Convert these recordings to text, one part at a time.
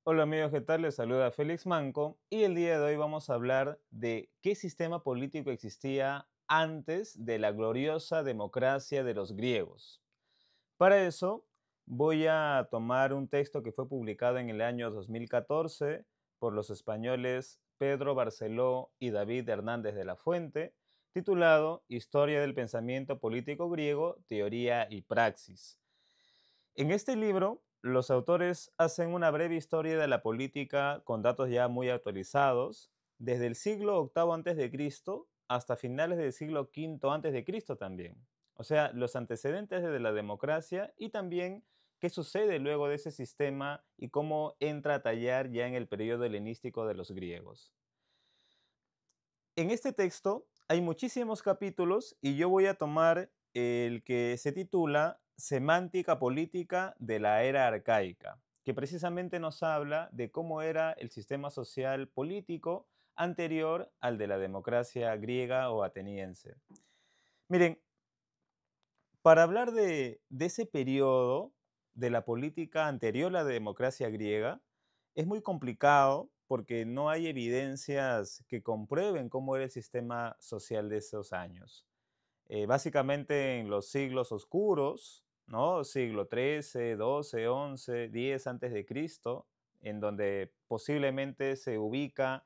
Hola amigos, ¿qué tal? Les saluda Félix Manco y el día de hoy vamos a hablar de qué sistema político existía antes de la gloriosa democracia de los griegos. Para eso voy a tomar un texto que fue publicado en el año 2014 por los españoles Pedro Barceló y David Hernández de la Fuente, titulado Historia del pensamiento político griego, teoría y praxis. En este libro, los autores hacen una breve historia de la política con datos ya muy actualizados, desde el siglo octavo antes de Cristo hasta finales del siglo quinto antes de Cristo también. O sea, los antecedentes de la democracia y también qué sucede luego de ese sistema y cómo entra a tallar ya en el periodo helenístico de los griegos. En este texto hay muchísimos capítulos y yo voy a tomar el que se titula Semántica política de la era arcaica, que precisamente nos habla de cómo era el sistema social político anterior al de la democracia griega o ateniense. Miren, para hablar de ese periodo de la política anterior a la democracia griega, es muy complicado porque no hay evidencias que comprueben cómo era el sistema social de esos años. Básicamente en los siglos oscuros, ¿no? Siglo XIII, XII, XI, X antes de Cristo, en donde posiblemente se ubica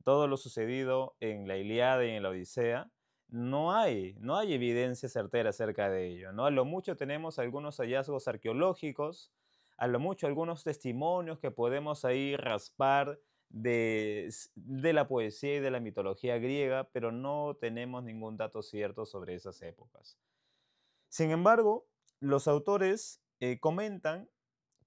todo lo sucedido en la Ilíada y en la Odisea, no hay evidencia certera acerca de ello, ¿no? A lo mucho tenemos algunos hallazgos arqueológicos, a lo mucho algunos testimonios que podemos ahí raspar de la poesía y de la mitología griega, pero no tenemos ningún dato cierto sobre esas épocas. Sin embargo, los autores comentan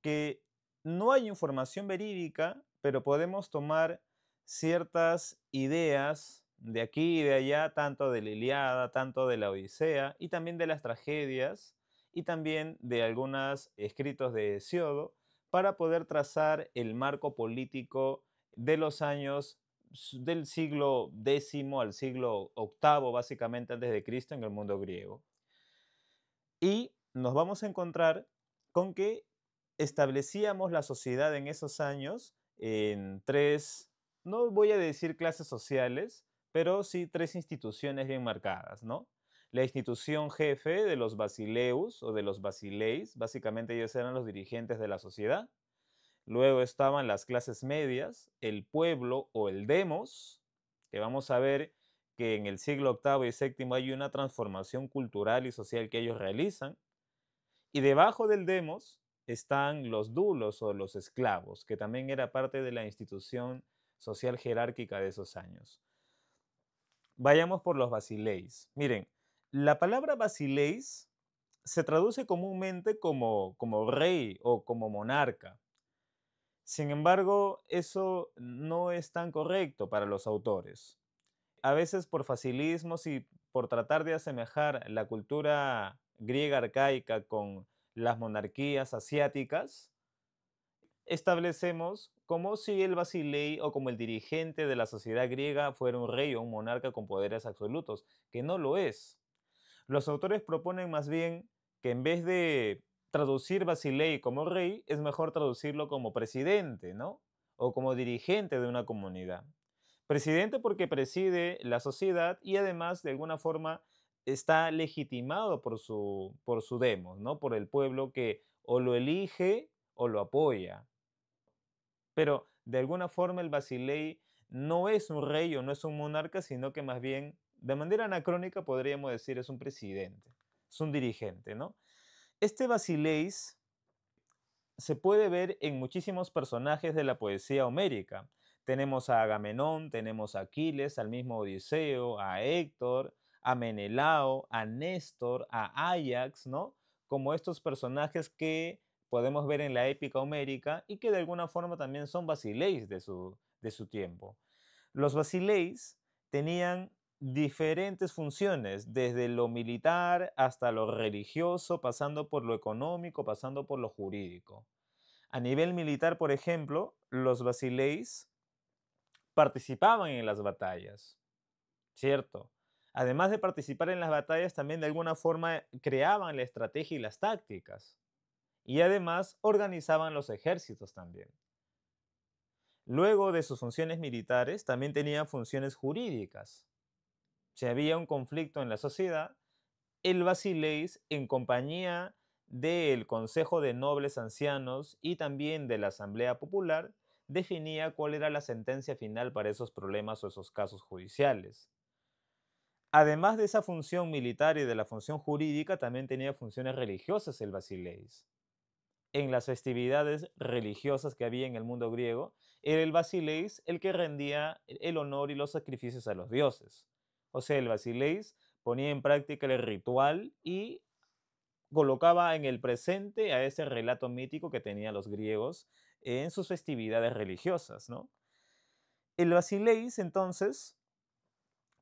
que no hay información verídica, pero podemos tomar ciertas ideas de aquí y de allá, tanto de la Ilíada, tanto de la Odisea, y también de las tragedias, y también de algunos escritos de Hesiodo, para poder trazar el marco político de los años del siglo X al siglo VIII, básicamente antes de Cristo, en el mundo griego. Y nos vamos a encontrar con que establecíamos la sociedad en esos años en tres, no voy a decir clases sociales, pero sí tres instituciones bien marcadas, ¿no? La institución jefe de los basileus o de los basileis, básicamente ellos eran los dirigentes de la sociedad. Luego estaban las clases medias, el pueblo o el demos, que vamos a ver que en el siglo octavo y séptimo hay una transformación cultural y social que ellos realizan. Y debajo del demos están los dulos o los esclavos, que también era parte de la institución social jerárquica de esos años. Vayamos por los basileis. Miren, la palabra basileis se traduce comúnmente como rey o como monarca. Sin embargo, eso no es tan correcto para los autores. A veces por facilismos y por tratar de asemejar la cultura griega arcaica con las monarquías asiáticas, establecemos como si el basilei o como el dirigente de la sociedad griega fuera un rey o un monarca con poderes absolutos, que no lo es. Los autores proponen más bien que en vez de traducir basilei como rey, es mejor traducirlo como presidente, ¿no? O como dirigente de una comunidad. Presidente porque preside la sociedad y además de alguna forma está legitimado por su demos, ¿no? Por el pueblo que o lo elige o lo apoya. Pero de alguna forma el basilei no es un rey o no es un monarca, sino que más bien, de manera anacrónica podríamos decir, es un presidente, es un dirigente, ¿no? Este basileis se puede ver en muchísimos personajes de la poesía homérica. Tenemos a Agamenón, tenemos a Aquiles, al mismo Odiseo, a Héctor, a Menelao, a Néstor, a Áyax, ¿no? Como estos personajes que podemos ver en la épica homérica y que de alguna forma también son basileis de su tiempo. Los basileis tenían diferentes funciones, desde lo militar hasta lo religioso, pasando por lo económico, pasando por lo jurídico. A nivel militar, por ejemplo, los basileis participaban en las batallas, ¿cierto? Además de participar en las batallas, también de alguna forma creaban la estrategia y las tácticas. Y además organizaban los ejércitos también. Luego de sus funciones militares, también tenía funciones jurídicas. Si había un conflicto en la sociedad, el basileis, en compañía del Consejo de Nobles Ancianos y también de la Asamblea Popular, definía cuál era la sentencia final para esos problemas o esos casos judiciales. Además de esa función militar y de la función jurídica, también tenía funciones religiosas el basileis. En las festividades religiosas que había en el mundo griego, era el basileis el que rendía el honor y los sacrificios a los dioses. O sea, el basileis ponía en práctica el ritual y colocaba en el presente a ese relato mítico que tenían los griegos en sus festividades religiosas, ¿no? El basileis, entonces,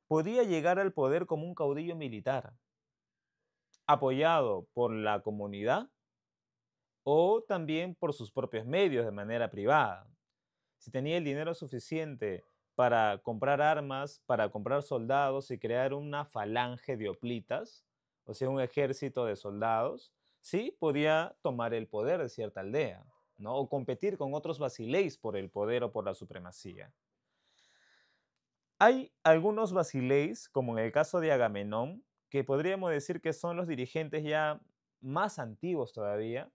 podía llegar al poder como un caudillo militar, apoyado por la comunidad o también por sus propios medios de manera privada. Si tenía el dinero suficiente para comprar armas, para comprar soldados y crear una falange de hoplitas, o sea, un ejército de soldados, sí podía tomar el poder de cierta aldea, ¿no? O competir con otros basileis por el poder o por la supremacía. Hay algunos basileis, como en el caso de Agamenón, que podríamos decir que son los dirigentes ya más antiguos todavía,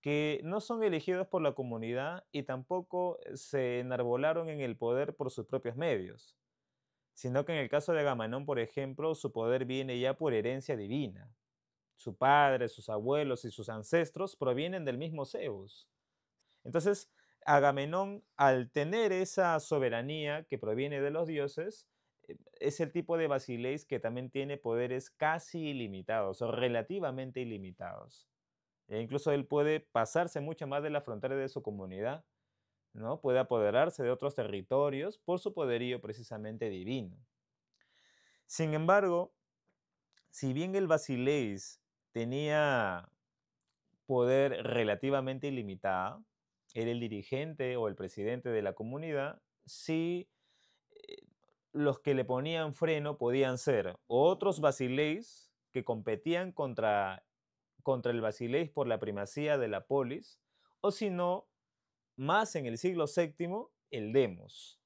que no son elegidos por la comunidad y tampoco se enarbolaron en el poder por sus propios medios, sino que en el caso de Agamenón, por ejemplo, su poder viene ya por herencia divina. Su padre, sus abuelos y sus ancestros provienen del mismo Zeus. Entonces, Agamenón, al tener esa soberanía que proviene de los dioses, es el tipo de basileis que también tiene poderes casi ilimitados o relativamente ilimitados. E incluso él puede pasarse mucho más de la frontera de su comunidad, ¿no? Puede apoderarse de otros territorios por su poderío precisamente divino. Sin embargo, si bien el basileis tenía poder relativamente ilimitado, era el dirigente o el presidente de la comunidad, sí, los que le ponían freno podían ser otros basileis que competían contra el basileis por la primacía de la polis, o si no, más en el siglo séptimo, el demos.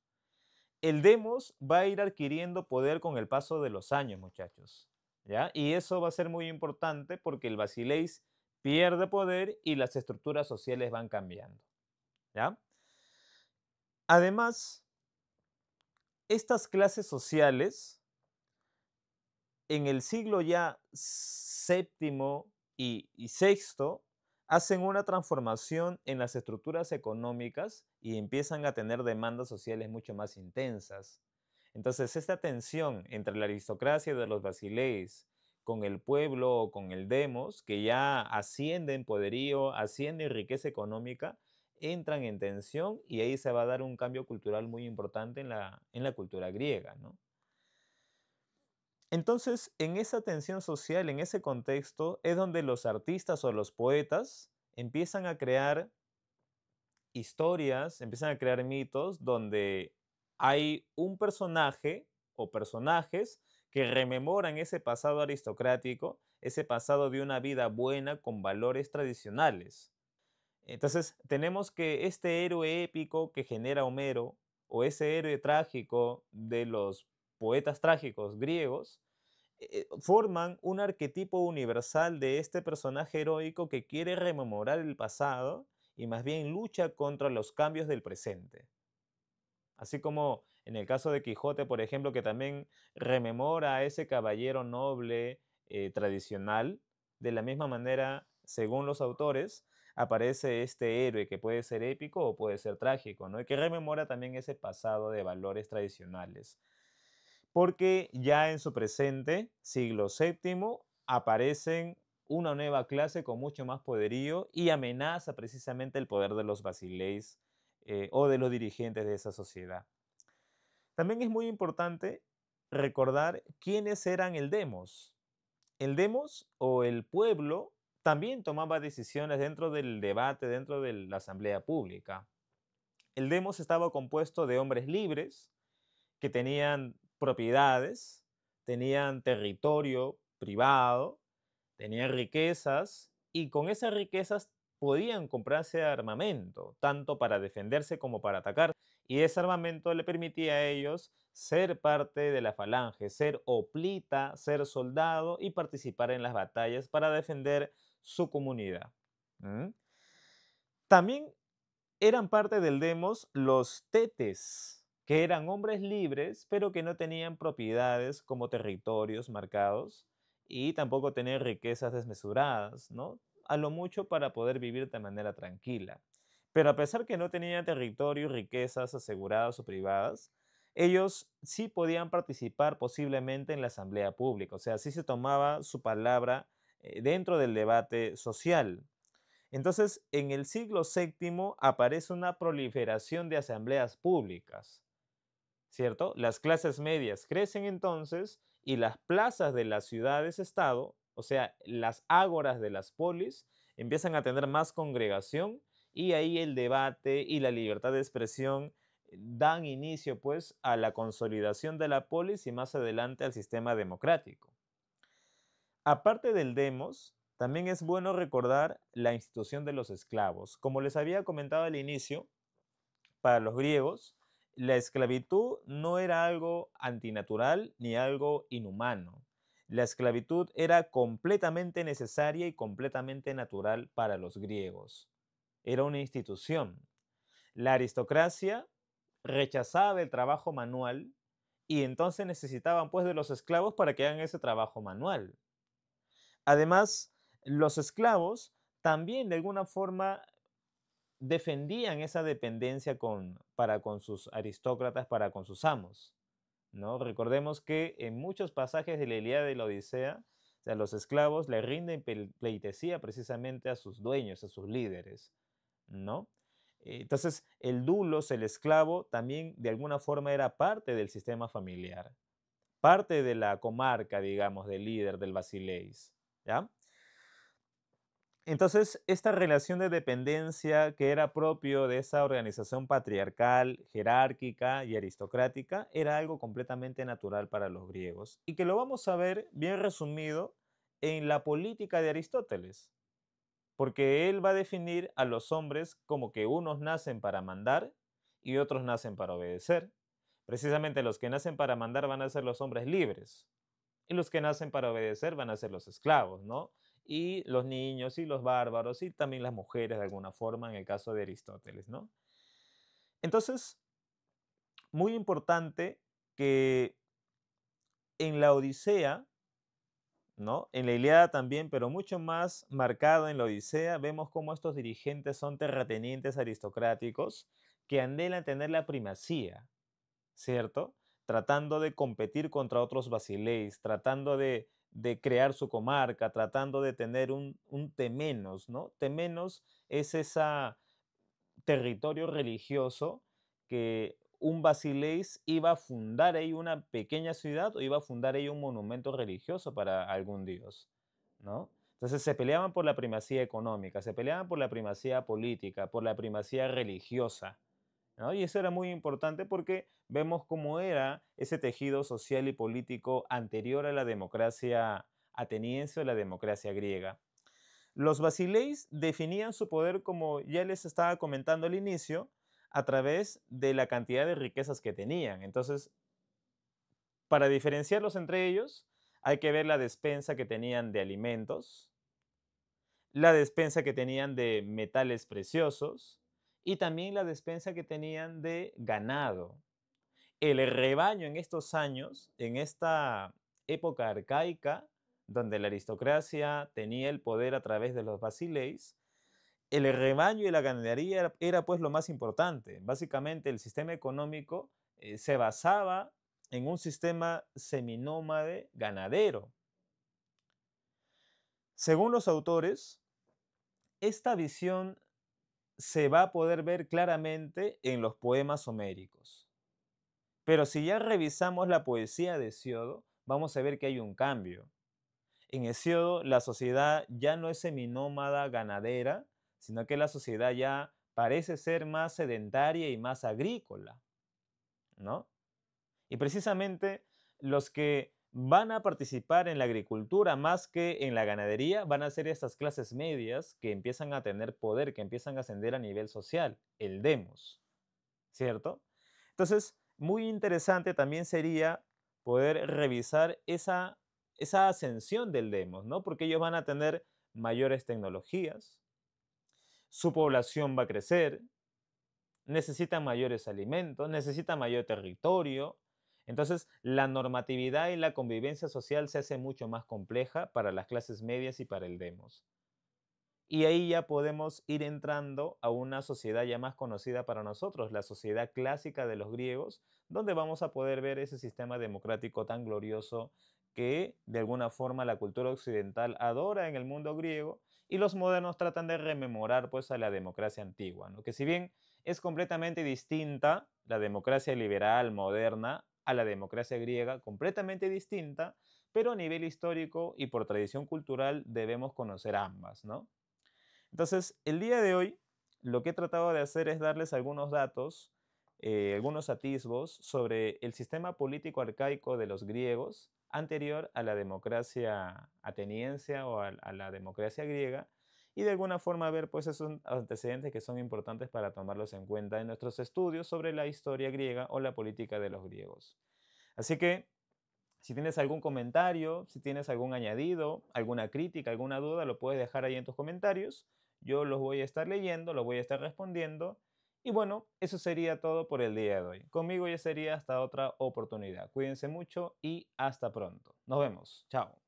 El demos va a ir adquiriendo poder con el paso de los años, muchachos, ¿ya? Y eso va a ser muy importante porque el basileis pierde poder y las estructuras sociales van cambiando, ¿ya? Además, estas clases sociales en el siglo ya séptimo y sexto hacen una transformación en las estructuras económicas y empiezan a tener demandas sociales mucho más intensas. Entonces, esta tensión entre la aristocracia de los basileis con el pueblo o con el demos, que ya asciende en poderío, asciende en riqueza económica, entran en tensión y ahí se va a dar un cambio cultural muy importante en la cultura griega, ¿no? Entonces, en esa tensión social, en ese contexto, es donde los artistas o los poetas empiezan a crear historias, empiezan a crear mitos donde hay un personaje o personajes que rememoran ese pasado aristocrático, ese pasado de una vida buena con valores tradicionales. Entonces, tenemos que este héroe épico que genera Homero o ese héroe trágico de los poetas trágicos griegos forman un arquetipo universal de este personaje heroico que quiere rememorar el pasado y más bien lucha contra los cambios del presente. Así como en el caso de Quijote, por ejemplo, que también rememora a ese caballero noble tradicional, de la misma manera, según los autores, aparece este héroe que puede ser épico o puede ser trágico, ¿no? Y que rememora también ese pasado de valores tradicionales. Porque ya en su presente, siglo séptimo, aparecen una nueva clase con mucho más poderío y amenaza precisamente el poder de los basileis o de los dirigentes de esa sociedad. También es muy importante recordar quiénes eran el demos. El demos o el pueblo también tomaba decisiones dentro del debate, dentro de la asamblea pública. El demos estaba compuesto de hombres libres que tenían propiedades, tenían territorio privado, tenían riquezas y con esas riquezas podían comprarse armamento, tanto para defenderse como para atacar, y ese armamento le permitía a ellos ser parte de la falange, ser hoplita, ser soldado y participar en las batallas para defender su comunidad. ¿Mm? También eran parte del demos los tetes, que eran hombres libres, pero que no tenían propiedades como territorios marcados y tampoco tenían riquezas desmesuradas, ¿no? A lo mucho para poder vivir de manera tranquila. Pero a pesar que no tenían territorio y riquezas aseguradas o privadas, ellos sí podían participar posiblemente en la asamblea pública, o sea, sí se tomaba su palabra dentro del debate social. Entonces, en el siglo séptimo aparece una proliferación de asambleas públicas, ¿cierto? Las clases medias crecen entonces y las plazas de las ciudades-estado, o sea, las ágoras de las polis, empiezan a tener más congregación y ahí el debate y la libertad de expresión dan inicio pues a la consolidación de la polis y más adelante al sistema democrático. Aparte del demos, también es bueno recordar la institución de los esclavos. Como les había comentado al inicio, para los griegos, la esclavitud no era algo antinatural ni algo inhumano. La esclavitud era completamente necesaria y completamente natural para los griegos. Era una institución. La aristocracia rechazaba el trabajo manual y entonces necesitaban pues de los esclavos para que hagan ese trabajo manual. Además, los esclavos también de alguna forma defendían esa dependencia para con sus aristócratas, para con sus amos, ¿no? Recordemos que en muchos pasajes de la Ilíada y la Odisea, o sea, los esclavos le rinden pleitesía precisamente a sus dueños, a sus líderes, ¿no? Entonces, el dulos, el esclavo, también de alguna forma era parte del sistema familiar, parte de la comarca, digamos, del líder, del basileis, ¿ya? Entonces, esta relación de dependencia que era propio de esa organización patriarcal, jerárquica y aristocrática era algo completamente natural para los griegos y que lo vamos a ver bien resumido en la política de Aristóteles, porque él va a definir a los hombres como que unos nacen para mandar y otros nacen para obedecer. Precisamente los que nacen para mandar van a ser los hombres libres y los que nacen para obedecer van a ser los esclavos, ¿no? Y los niños y los bárbaros y también las mujeres de alguna forma en el caso de Aristóteles, ¿no? Entonces, muy importante que en la Odisea, ¿no? En la Ilíada también, pero mucho más marcado en la Odisea, vemos cómo estos dirigentes son terratenientes aristocráticos que anhelan tener la primacía, ¿cierto? Tratando de competir contra otros basileis, tratando de crear su comarca, tratando de tener un temenos, ¿no? Temenos es ese territorio religioso que un basileis iba a fundar ahí una pequeña ciudad o iba a fundar ahí un monumento religioso para algún dios, ¿no? Entonces se peleaban por la primacía económica, se peleaban por la primacía política, por la primacía religiosa, ¿no? Y eso era muy importante porque vemos cómo era ese tejido social y político anterior a la democracia ateniense o la democracia griega. Los basileis definían su poder, como ya les estaba comentando al inicio, a través de la cantidad de riquezas que tenían. Entonces, para diferenciarlos entre ellos, hay que ver la despensa que tenían de alimentos, la despensa que tenían de metales preciosos y también la despensa que tenían de ganado. El rebaño en estos años, en esta época arcaica, donde la aristocracia tenía el poder a través de los basileis, el rebaño y la ganadería era, pues lo más importante. Básicamente el sistema económico se basaba en un sistema seminómade ganadero. Según los autores, esta visión se va a poder ver claramente en los poemas homéricos. Pero si ya revisamos la poesía de Hesiodo, vamos a ver que hay un cambio. En Hesiodo, la sociedad ya no es seminómada ganadera, sino que la sociedad ya parece ser más sedentaria y más agrícola, ¿no? Y precisamente los que van a participar en la agricultura más que en la ganadería, van a ser estas clases medias que empiezan a tener poder, que empiezan a ascender a nivel social, el demos, ¿cierto? Entonces, muy interesante también sería poder revisar esa ascensión del demos, ¿no? Porque ellos van a tener mayores tecnologías, su población va a crecer, necesitan mayores alimentos, necesitan mayor territorio. Entonces, la normatividad y la convivencia social se hace mucho más compleja para las clases medias y para el demos. Y ahí ya podemos ir entrando a una sociedad ya más conocida para nosotros, la sociedad clásica de los griegos, donde vamos a poder ver ese sistema democrático tan glorioso que de alguna forma la cultura occidental adora en el mundo griego y los modernos tratan de rememorar pues a la democracia antigua, ¿no? Que si bien es completamente distinta la democracia liberal moderna a la democracia griega, completamente distinta, pero a nivel histórico y por tradición cultural debemos conocer ambas, ¿no? Entonces, el día de hoy, lo que he tratado de hacer es darles algunos datos, algunos atisbos sobre el sistema político arcaico de los griegos anterior a la democracia ateniense o a la democracia griega, y de alguna forma ver pues esos antecedentes que son importantes para tomarlos en cuenta en nuestros estudios sobre la historia griega o la política de los griegos. Así que si tienes algún comentario, si tienes algún añadido, alguna crítica, alguna duda, lo puedes dejar ahí en tus comentarios. Yo los voy a estar leyendo, los voy a estar respondiendo. Y bueno, eso sería todo por el día de hoy. Conmigo ya sería hasta otra oportunidad. Cuídense mucho y hasta pronto. Nos vemos. Chao.